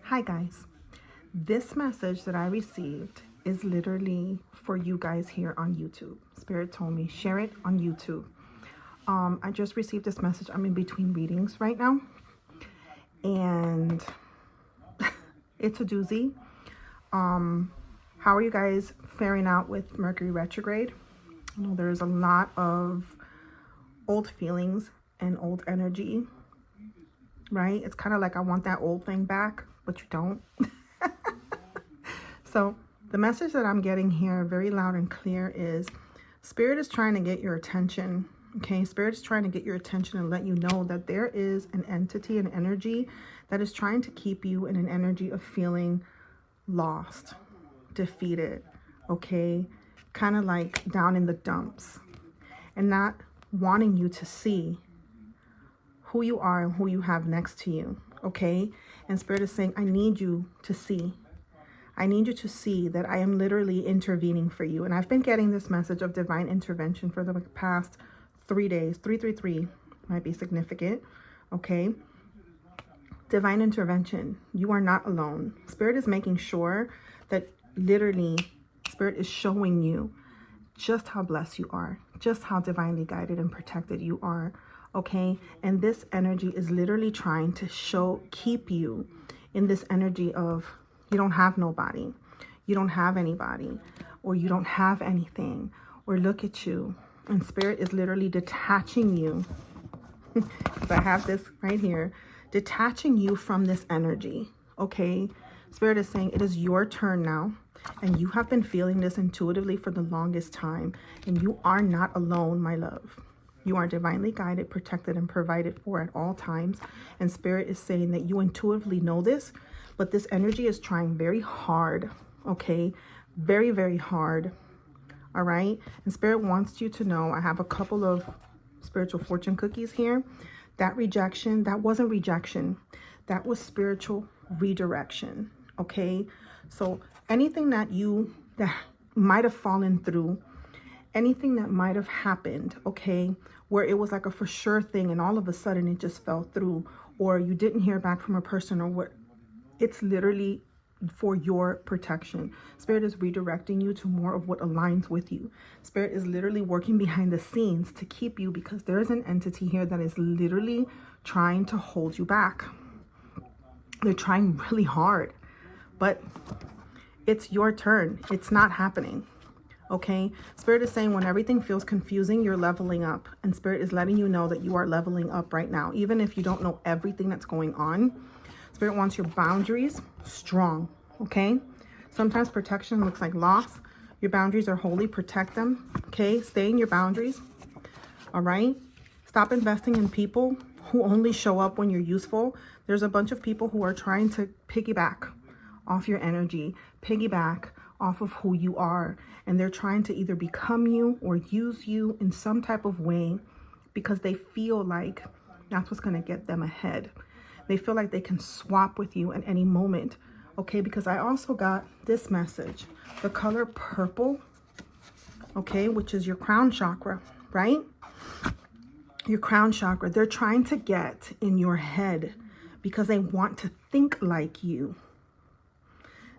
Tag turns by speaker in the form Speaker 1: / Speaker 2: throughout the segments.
Speaker 1: Hi guys, this message that I received is literally for you guys here on YouTube. Spirit told me share it on YouTube. I just received this message. I'm in between readings right now and it's a doozy. How are you guys faring out with Mercury retrograde? I know there's a lot of old feelings and old energy, right? It's kind of like I want that old thing back, but you don't. So the message that I'm getting here very loud and clear is Spirit is trying to get your attention. Okay, Spirit is trying to get your attention and let you know that there is an entity, an energy that is trying to keep you in an energy of feeling lost, defeated, okay, kind of like down in the dumps and not wanting you to see who you are and who you have next to you, okay? And Spirit is saying, I need you to see. I need you to see that I am literally intervening for you. And I've been getting this message of divine intervention for the past 3 days. 333 might be significant, okay? Divine intervention. You are not alone. Spirit is making sure that literally Spirit is showing you just how blessed you are, just how divinely guided and protected you are, okay? And this energy is literally trying to keep you in this energy of you don't have nobody, you don't have anybody, or you don't have anything, or look at you. And Spirit is literally detaching you. Because I have this right here, detaching you from this energy, okay? Spirit is saying it is your turn now. And you have been feeling this intuitively for the longest time. And you are not alone, my love. You are divinely guided, protected, and provided for at all times. And Spirit is saying that you intuitively know this, but this energy is trying very hard, okay? Very, very hard, all right? And Spirit wants you to know, I have a couple of spiritual fortune cookies here. That rejection, that wasn't rejection. That was spiritual redirection, okay? So anything that might have fallen through, anything that might have happened, okay, where it was like a for sure thing and all of a sudden it just fell through, or you didn't hear back from a person, or what, it's literally for your protection. Spirit is redirecting you to more of what aligns with you. Spirit is literally working behind the scenes to keep you, because there is an entity here that is literally trying to hold you back. They're trying really hard, but it's your turn. It's not happening. Okay, Spirit is saying when everything feels confusing, you're leveling up, and Spirit is letting you know that you are leveling up right now. Even if you don't know everything that's going on, Spirit wants your boundaries strong, okay? Sometimes protection looks like loss. Your boundaries are holy. Protect them, okay? Stay in your boundaries, all right? Stop investing in people who only show up when you're useful. There's a bunch of people who are trying to piggyback off your energy, piggyback off of who you are. And they're trying to either become you or use you in some type of way because they feel like that's what's going to get them ahead. They feel like they can swap with you at any moment, okay? Because I also got this message, the color purple, okay, which is your crown chakra, right? Your crown chakra. They're trying to get in your head because they want to think like you.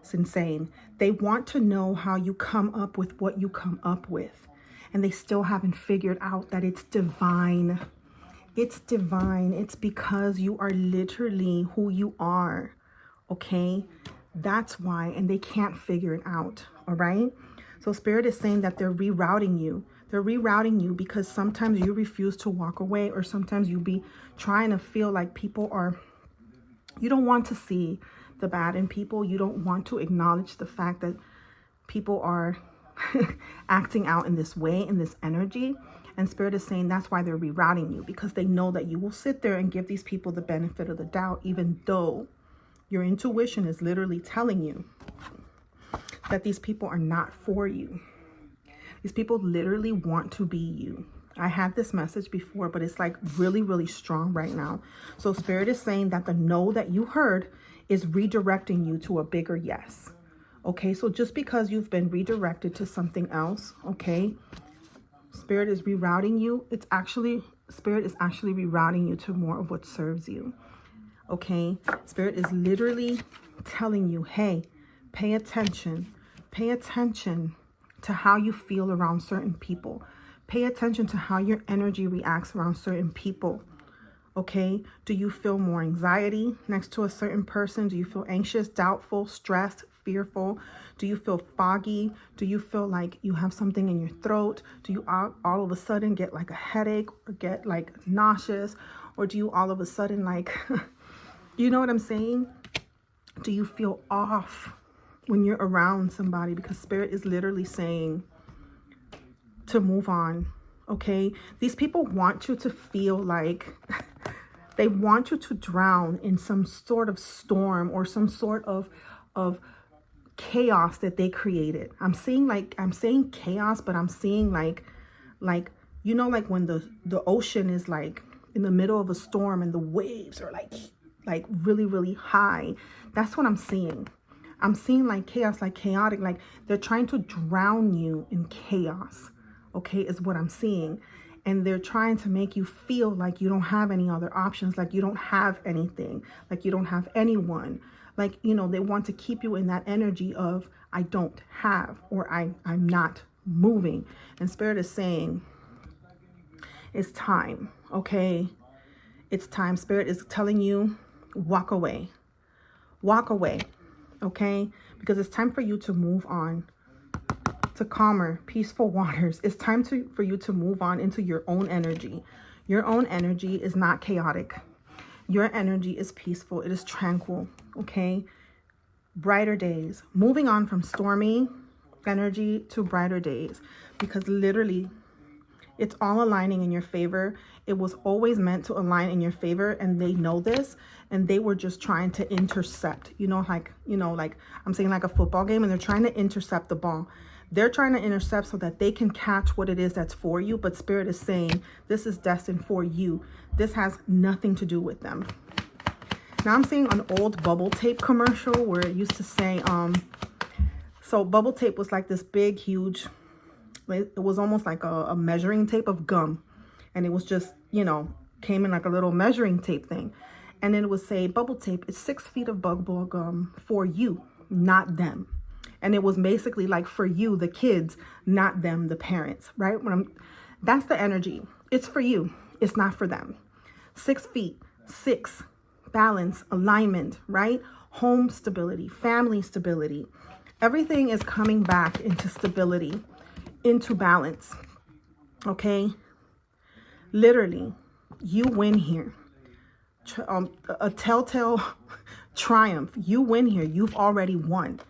Speaker 1: It's insane. They want to know how you come up with what you come up with. And they still haven't figured out that it's divine. It's divine. It's because you are literally who you are, okay? That's why, and they can't figure it out, all right? So Spirit is saying that they're rerouting you. They're rerouting you because sometimes you refuse to walk away, or sometimes you be trying to feel like people are, you don't want to see the bad in people. You don't want to acknowledge the fact that people are acting out in this way, in this energy. And Spirit is saying that's why they're rerouting you, because they know that you will sit there and give these people the benefit of the doubt, even though your intuition is literally telling you that these people are not for you. These people literally want to be you. I had this message before, but it's like really, really strong right now. So Spirit is saying that the no that you heard is redirecting you to a bigger yes. Okay, so just because you've been redirected to something else, okay, Spirit is rerouting you. Spirit is actually rerouting you to more of what serves you. Okay, Spirit is literally telling you, hey, pay attention. Pay attention to how you feel around certain people. Pay attention to how your energy reacts around certain people. Okay, do you feel more anxiety next to a certain person? Do you feel anxious, doubtful, stressed, fearful? Do you feel foggy? Do you feel like you have something in your throat? Do you all of a sudden get like a headache or get like nauseous? Or do you all of a sudden like, you know what I'm saying? Do you feel off when you're around somebody? Because Spirit is literally saying to move on. Okay, these people want you to feel like they want you to drown in some sort of storm or some sort of chaos that they created. I'm saying chaos, but I'm seeing like you know, like when the ocean is like in the middle of a storm and the waves are like really, really high. That's what I'm seeing. I'm seeing like chaos, like chaotic, like they're trying to drown you in chaos. Okay, is what I'm seeing. And they're trying to make you feel like you don't have any other options, like you don't have anything, like you don't have anyone. Like, you know, they want to keep you in that energy of I don't have, or I'm not moving. And Spirit is saying it's time. Okay, it's time. Spirit is telling you, walk away. Walk away. Okay, because it's time for you to move on to calmer, peaceful waters. It's time for you to move on into your own energy. Your own energy is not chaotic. Your energy is peaceful. It is tranquil. Okay, brighter days. Moving on from stormy energy to brighter days, because literally it's all aligning in your favor. It was always meant to align in your favor, and they know this, and they were just trying to intercept, like I'm saying, like a football game, and they're trying to intercept the ball. They're trying to intercept so that they can catch what it is that's for you. But Spirit is saying this is destined for you. This has nothing to do with them. Now I'm seeing an old bubble tape commercial where it used to say, so bubble tape was like this big, huge, it was almost like a measuring tape of gum. And it was just, came in like a little measuring tape thing. And then it would say bubble tape is 6 feet of bubble gum for you, not them. And it was basically like for you, the kids, not them, the parents, right? That's the energy. It's for you. It's not for them. 6 feet, 6, balance, alignment, right? Home stability, family stability. Everything is coming back into stability, into balance. Okay? Literally, you win here. A telltale triumph. You win here. You've already won.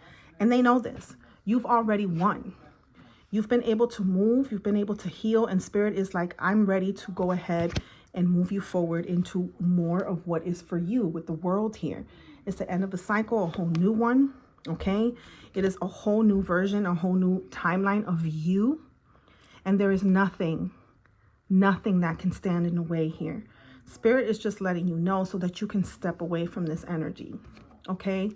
Speaker 1: And they know this. You've already won. You've been able to move. You've been able to heal. And Spirit is like, I'm ready to go ahead and move you forward into more of what is for you with the world here. It's the end of a cycle, a whole new one. Okay? It is a whole new version, a whole new timeline of you. And there is nothing that can stand in the way here. Spirit is just letting you know so that you can step away from this energy. Okay?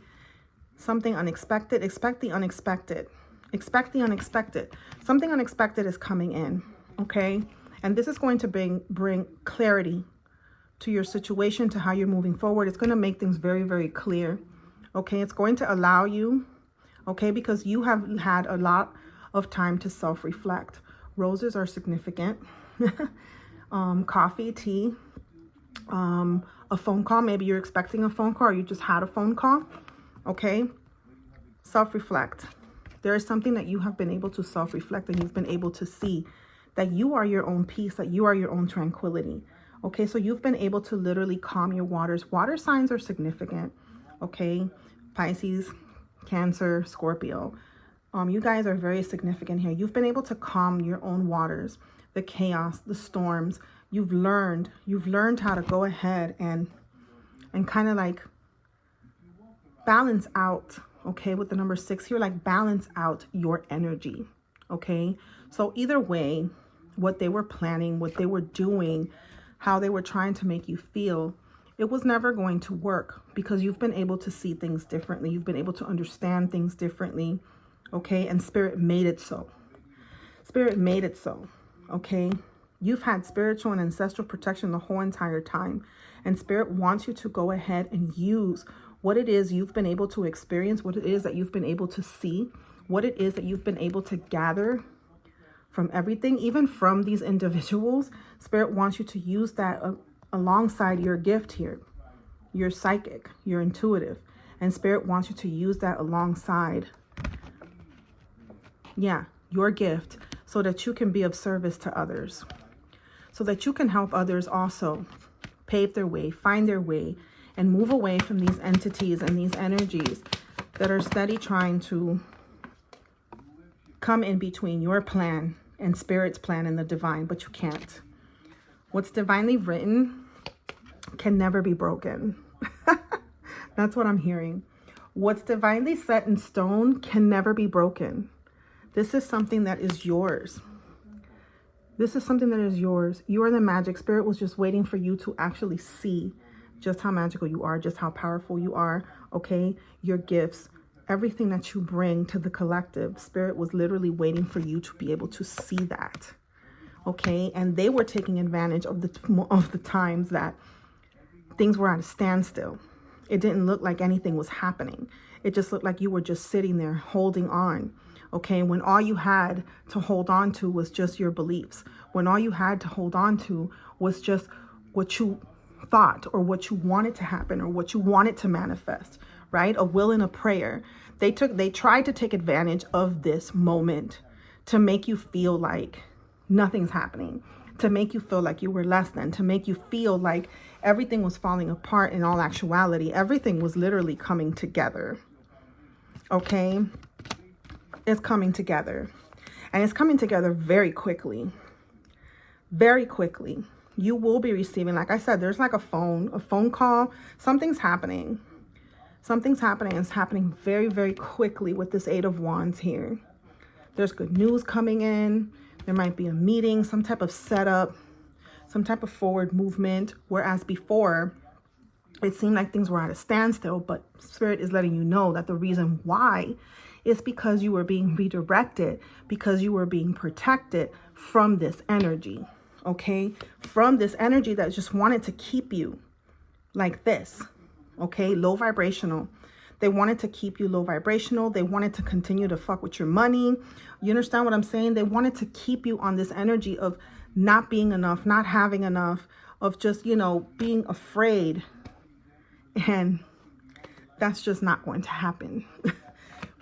Speaker 1: Something unexpected. Expect the unexpected. Expect the unexpected. Something unexpected is coming in. Okay? And this is going to bring clarity to your situation, to how you're moving forward. It's going to make things very, very clear. Okay? It's going to allow you, okay, because you have had a lot of time to self-reflect. Roses are significant. Coffee, tea, a phone call. Maybe you're expecting a phone call, or you just had a phone call. Okay, self-reflect. There is something that you have been able to self-reflect, and you've been able to see that you are your own peace, that you are your own tranquility. Okay, so you've been able to literally calm your waters. Water signs are significant. Okay, Pisces, Cancer, Scorpio. You guys are very significant here. You've been able to calm your own waters, the chaos, the storms. You've learned how to go ahead and kind of like balance out, okay, with the number 6 here, like balance out your energy. Okay, so either way, what they were planning, what they were doing, how they were trying to make you feel, it was never going to work, because you've been able to see things differently. You've been able to understand things differently. Okay, and Spirit made it so. Spirit made it so. Okay, you've had spiritual and ancestral protection the whole entire time, and Spirit wants you to go ahead and use what it is you've been able to experience, what it is that you've been able to see, what it is that you've been able to gather from everything, even from these individuals. Spirit wants you to use that alongside your gift here. You're psychic, you're intuitive, and Spirit wants you to use that alongside, your gift, so that you can be of service to others, so that you can help others also pave their way, find their way, and move away from these entities and these energies that are steady trying to come in between your plan and Spirit's plan and the divine, but you can't. What's divinely written can never be broken. That's what I'm hearing. What's divinely set in stone can never be broken. This is something that is yours. This is something that is yours. You are the magic. Spirit was just waiting for you to actually see just how magical you are, just how powerful you are, okay? Your gifts, everything that you bring to the collective. Spirit was literally waiting for you to be able to see that, okay? And they were taking advantage of the times that things were at a standstill. It didn't look like anything was happening. It just looked like you were just sitting there holding on, okay? When all you had to hold on to was just your beliefs. When all you had to hold on to was just what you thought or what you wanted to happen or what you wanted to manifest, right? A will and a prayer. They tried to take advantage of this moment to make you feel like nothing's happening, to make you feel like you were less than, to make you feel like everything was falling apart. In all actuality, everything was literally coming together, okay? It's coming together, and it's coming together very quickly, very quickly. You will be receiving, like I said, there's like a phone call. Something's happening. Something's happening. It's happening very, very quickly with this Eight of Wands here. There's good news coming in. There might be a meeting, some type of setup, some type of forward movement. Whereas before, it seemed like things were at a standstill, but Spirit is letting you know that the reason why is because you were being redirected, because you were being protected from this energy, okay? From this energy that just wanted to keep you like this, okay? Low vibrational. They wanted to keep you low vibrational. They wanted to continue to fuck with your money. You understand what I'm saying? They wanted to keep you on this energy of not being enough, not having enough, of just, being afraid. And that's just not going to happen.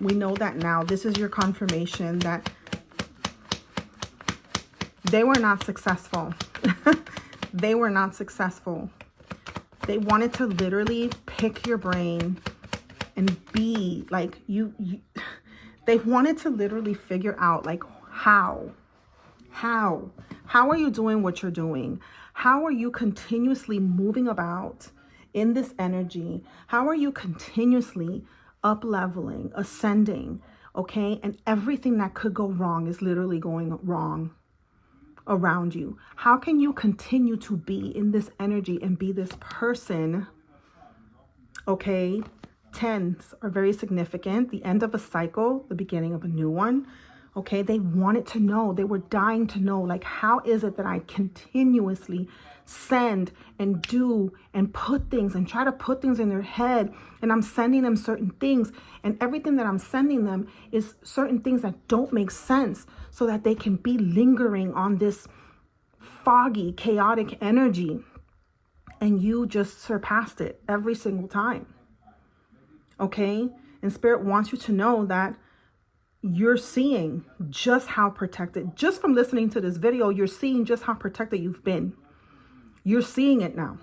Speaker 1: We know that now. This is your confirmation that they were not successful. They were not successful. They wanted to literally pick your brain and be like you. They wanted to literally figure out like how are you doing what you're doing? How are you continuously moving about in this energy? How are you continuously up-leveling, ascending, okay? And everything that could go wrong is literally going wrong around you. How can you continue to be in this energy and be this person, okay? Tens are very significant. The end of a cycle, the beginning of a new one, okay? They wanted to know. They were dying to know, like, how is it that I continuously send and do and put things and try to put things in their head, and I'm sending them certain things, and everything that I'm sending them is certain things that don't make sense, so that they can be lingering on this foggy, chaotic energy, and you just surpassed it every single time, okay? And Spirit wants you to know that you're seeing just how protected, just from listening to this video, you're seeing just how protected you've been. You're seeing it now.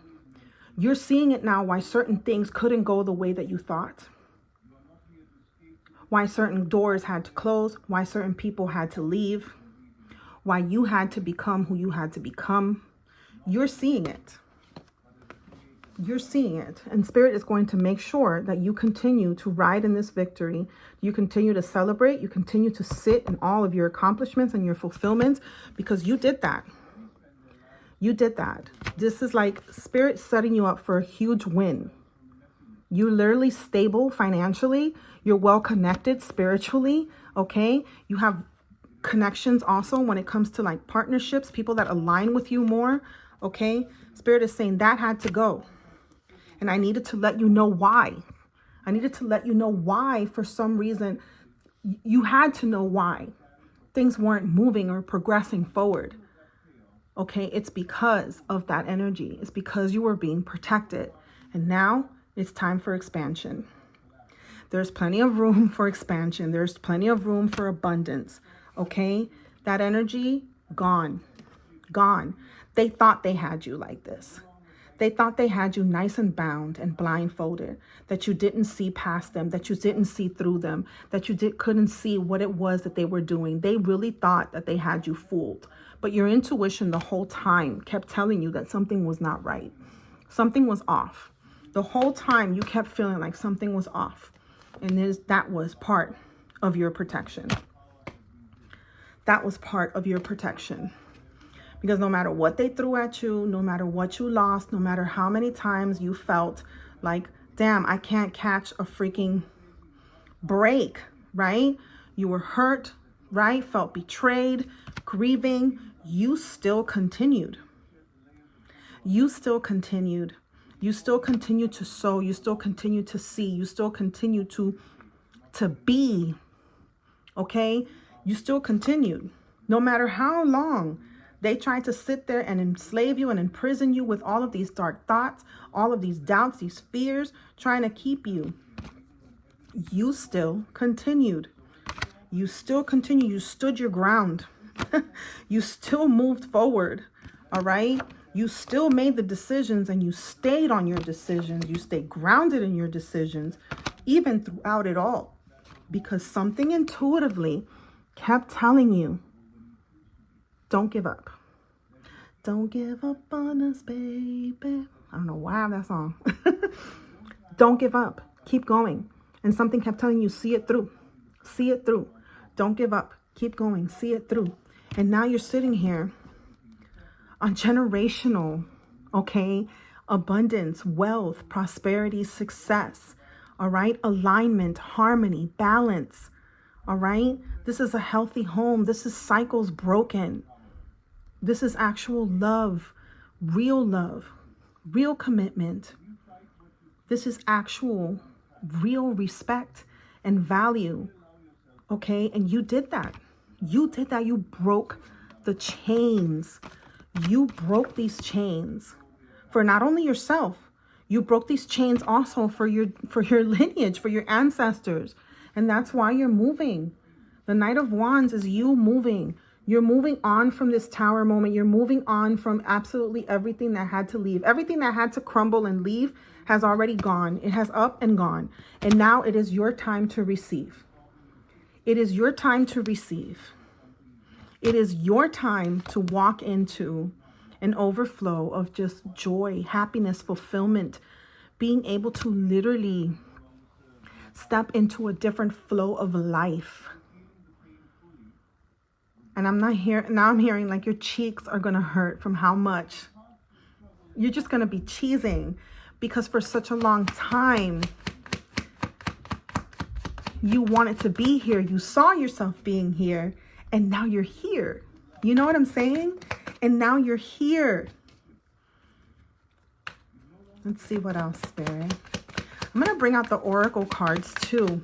Speaker 1: You're seeing it now, why certain things couldn't go the way that you thought. Why certain doors had to close, why certain people had to leave, why you had to become who you had to become. You're seeing it. You're seeing it. And Spirit is going to make sure that you continue to ride in this victory. You continue to celebrate. You continue to sit in all of your accomplishments and your fulfillments, because you did that. You did that. This is like Spirit setting you up for a huge win. You're literally stable financially. You're well connected spiritually. Okay. You have connections also when it comes to like partnerships, people that align with you more. Okay. Spirit is saying that had to go. And I needed to let you know why. I needed to let you know why. For some reason, you had to know why things weren't moving or progressing forward. Okay, it's because of that energy. It's because you were being protected. And now it's time for expansion. There's plenty of room for expansion. There's plenty of room for abundance. Okay, that energy, gone, gone. They thought they had you like this. They thought they had you nice and bound and blindfolded, that you didn't see past them, that you didn't see through them, that you couldn't see what it was that they were doing. They really thought that they had you fooled. But your intuition the whole time kept telling you that something was not right. Something was off. The whole time you kept feeling like something was off. And that was part of your protection. That was part of your protection. Because no matter what they threw at you, no matter what you lost, no matter how many times you felt like, damn, I can't catch a freaking break, right? You were hurt, right? Felt betrayed, grieving. You still continued. You still continued. You still continue to sow. You still continue to see. You still continue to be, okay? You still continued. No matter how long they tried to sit there and enslave you and imprison you with all of these dark thoughts, all of these doubts, these fears, trying to keep you. You still continued. You still continue. You stood your ground. You still moved forward. All right. You still made the decisions and you stayed on your decisions. You stayed grounded in your decisions, even throughout it all, because something intuitively kept telling you, don't give up. Don't give up on us, baby. I don't know why I have that song. Don't give up. Keep going. And something kept telling you, see it through. See it through. Don't give up. Keep going. See it through. And now you're sitting here on generational, okay, abundance, wealth, prosperity, success, all right, alignment, harmony, balance, all right. This is a healthy home. This is cycles broken. This is actual love, real commitment. This is actual, real respect and value. Okay. And you did that. You did that. You broke the chains. You broke these chains for not only yourself, you broke these chains also for your lineage, for your ancestors. And that's why you're moving. The Knight of Wands is you moving. You're moving on from this tower moment. You're moving on from absolutely everything that had to leave. Everything that had to crumble and leave has already gone. It has up and gone. And now it is your time to receive. It is your time to receive. It is your time to walk into an overflow of just joy, happiness, fulfillment, being able to literally step into a different flow of life. And I'm hearing like your cheeks are going to hurt from how much you're just going to be cheesing, because for such a long time, you wanted to be here. You saw yourself being here, and now you're here. You know what I'm saying? And now you're here. Let's see what else, Spirit. I'm going to bring out the Oracle cards too.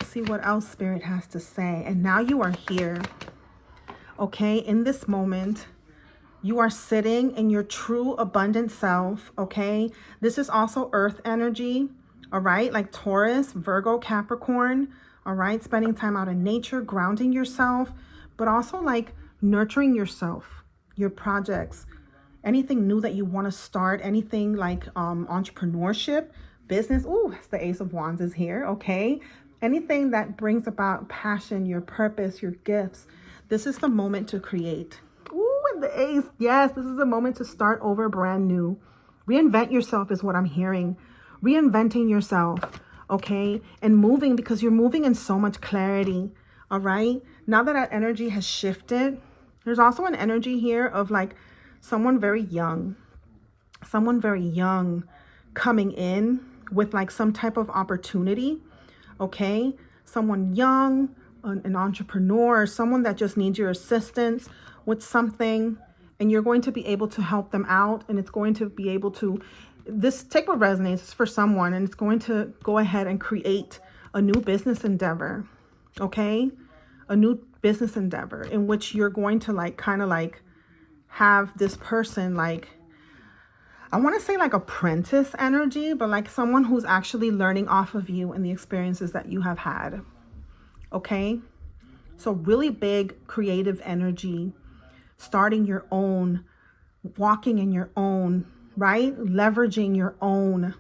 Speaker 1: See what else Spirit has to say. And now you are here. Okay, in this moment, you are sitting in your true abundant self. Okay, this is also earth energy. All right, like Taurus, Virgo, Capricorn. All right, spending time out in nature, grounding yourself, but also like nurturing yourself, your projects, anything new that you want to start, anything like entrepreneurship, business. Ooh, it's the Ace of Wands is here. Okay, anything that brings about passion, your purpose, your gifts. This is the moment to create. Ooh, and the Ace. Yes, this is the moment to start over brand new. Reinvent yourself is what I'm hearing. Reinventing yourself, okay? And moving, because you're moving in so much clarity, all right? Now that energy has shifted, there's also an energy here of like someone very young coming in with like some type of opportunity, okay? Someone young, an entrepreneur, someone that just needs your assistance with something, and you're going to be able to help them out, and it's going to be able to this, take what resonates. It's for someone, and it's going to go ahead and create a new business endeavor. Okay, a new business endeavor in which you're going to like kind of like have this person, like, I want to say like apprentice energy, but like someone who's actually learning off of you and the experiences that you have had. Okay, so really big creative energy, starting your own, walking in your own, right? Leveraging your own,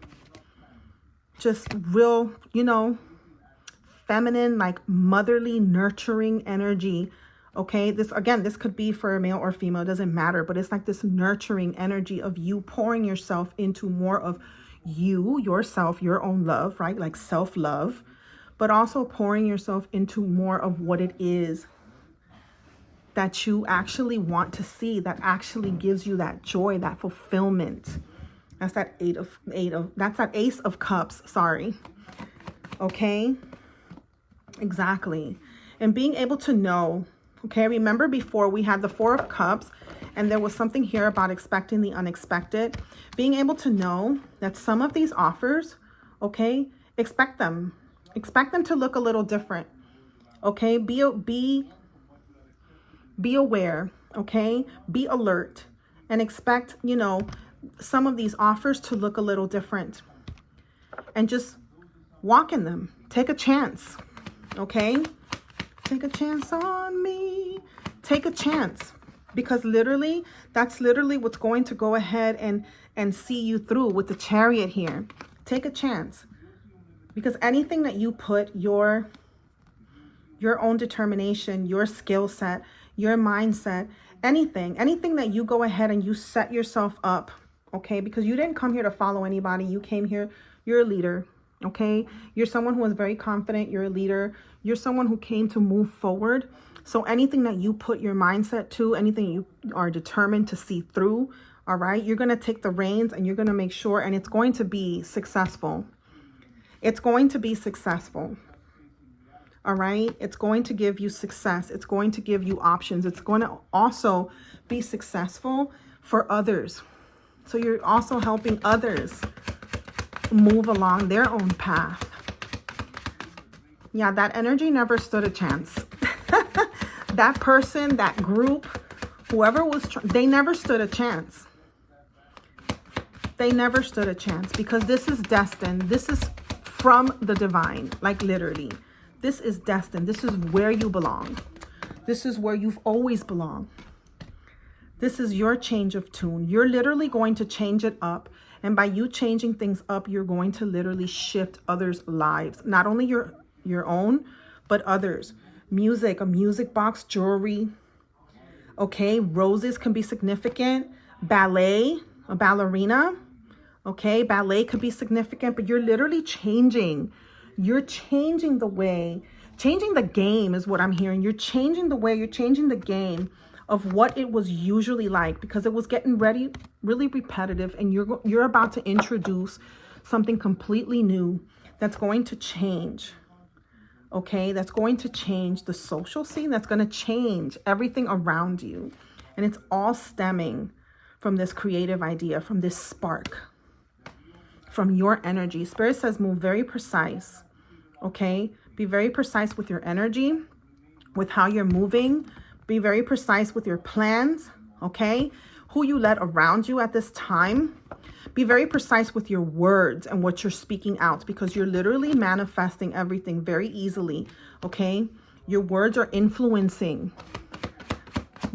Speaker 1: just real, you know, feminine, like motherly, nurturing energy. Okay, this again, this could be for a male or female, doesn't matter, but it's like this nurturing energy of you pouring yourself into more of you, yourself, your own love, right? Like self-love, but also pouring yourself into more of what it is that you actually want to see, that actually gives you that joy, that fulfillment. That's that that's that Ace of Cups, sorry. Okay, exactly. And being able to know, okay, remember before we had the Four of Cups and there was something here about expecting the unexpected. Being able to know that some of these offers, okay, expect them to look a little different. Okay, be aware, okay, be alert, and expect, you know, some of these offers to look a little different, and just walk in them. Take a chance. Okay, take a chance on me. Take a chance, because literally that's literally what's going to go ahead and see you through with the Chariot here. Take a chance, because anything that you put your own determination, your skill set, your mindset, anything that you go ahead and you set yourself up, okay? Because you didn't come here to follow anybody. You came here, you're a leader, okay? You're someone who is very confident. You're a leader. You're someone who came to move forward. So anything that you put your mindset to, anything you are determined to see through, all right, you're going to take the reins and you're going to make sure, and it's going to be successful. It's going to be successful. All right, it's going to give you success. It's going to give you options. It's going to also be successful for others. So you're also helping others move along their own path. Yeah, that energy never stood a chance. That person, that group, whoever was, they never stood a chance. They never stood a chance, because this is destined. This is from the divine, like literally. This is destined. This is where you belong. This is where you've always belonged. This is your change of tune. You're literally going to change it up. And by you changing things up, you're going to literally shift others' lives. Not only your own, but others. Music, a music box, jewelry. Okay, roses can be significant. Ballet, a ballerina. Okay, ballet could be significant, but you're literally changing. You're changing the way, changing the game is what I'm hearing. You're changing the way, you're changing the game of what it was usually like, because it was getting really repetitive, and you're about to introduce something completely new that's going to change. Okay, that's going to change the social scene. That's going to change everything around you. And it's all stemming from this creative idea, from this spark, from your energy. Spirit says move very precise. Okay, be very precise with your energy, with how you're moving. Be very precise with your plans. Okay, who you let around you at this time. Be very precise with your words and what you're speaking out, because you're literally manifesting everything very easily. Okay, your words are influencing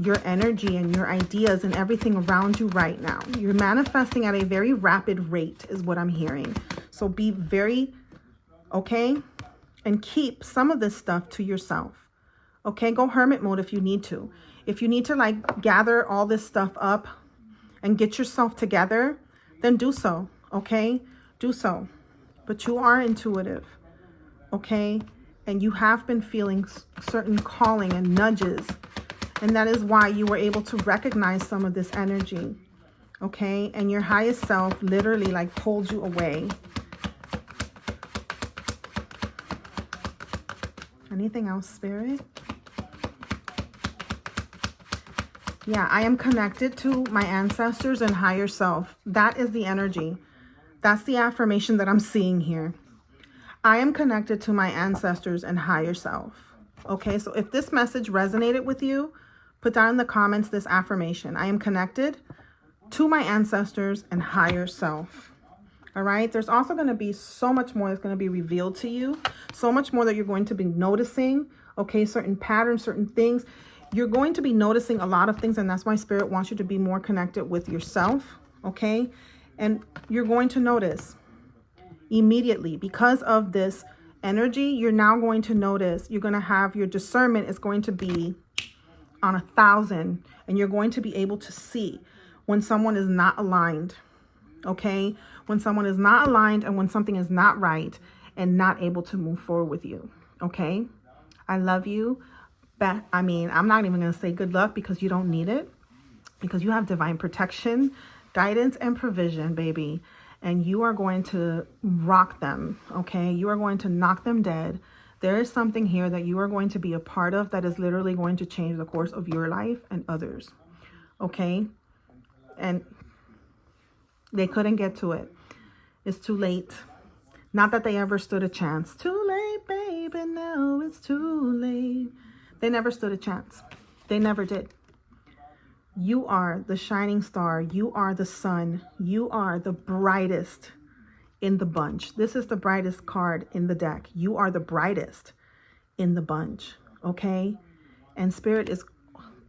Speaker 1: your energy and your ideas and everything around you right now. You're manifesting at a very rapid rate is what I'm hearing. So be very, okay, and keep some of this stuff to yourself. Okay, go hermit mode if you need to. If you need to like gather all this stuff up and get yourself together, then do so. Okay, do so. But you are intuitive. Okay, and you have been feeling certain calling and nudges. And that is why you were able to recognize some of this energy. Okay, and your highest self literally like pulled you away. Anything else, Spirit? Yeah, I am connected to my ancestors and higher self. That is the energy. That's the affirmation that I'm seeing here. I am connected to my ancestors and higher self. Okay, so if this message resonated with you, put down in the comments this affirmation. I am connected to my ancestors and higher self. All right, there's also going to be so much more that's going to be revealed to you. So much more that you're going to be noticing. Okay, certain patterns, certain things. You're going to be noticing a lot of things, and that's why Spirit wants you to be more connected with yourself. Okay, and you're going to notice immediately because of this energy. You're now going to notice, you're going to have your discernment is going to be on 1,000, and you're going to be able to see when someone is not aligned. Okay, when someone is not aligned and when something is not right and not able to move forward with you. Okay, I love you. But I mean, I'm not even going to say good luck because you don't need it, because you have divine protection, guidance, and provision, baby. And you are going to rock them. Okay, you are going to knock them dead. There is something here that you are going to be a part of that is literally going to change the course of your life and others. Okay, and they couldn't get to it. It's too late. Not that they ever stood a chance. Too late, baby, now it's too late. They never stood a chance. They never did. You are the shining star. You are the sun. You are the brightest in the bunch. This is the brightest card in the deck. You are the brightest in the bunch, okay? And Spirit is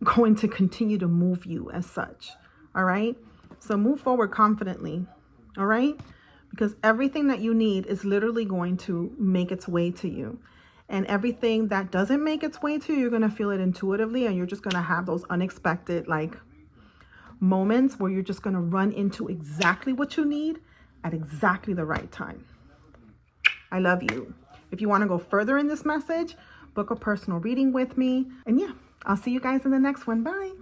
Speaker 1: going to continue to move you as such, all right? So move forward confidently, all right? Because everything that you need is literally going to make its way to you. And everything that doesn't make its way to you, you're going to feel it intuitively, and you're just going to have those unexpected like moments where you're just going to run into exactly what you need at exactly the right time. I love you. If you want to go further in this message, book a personal reading with me. And yeah, I'll see you guys in the next one. Bye.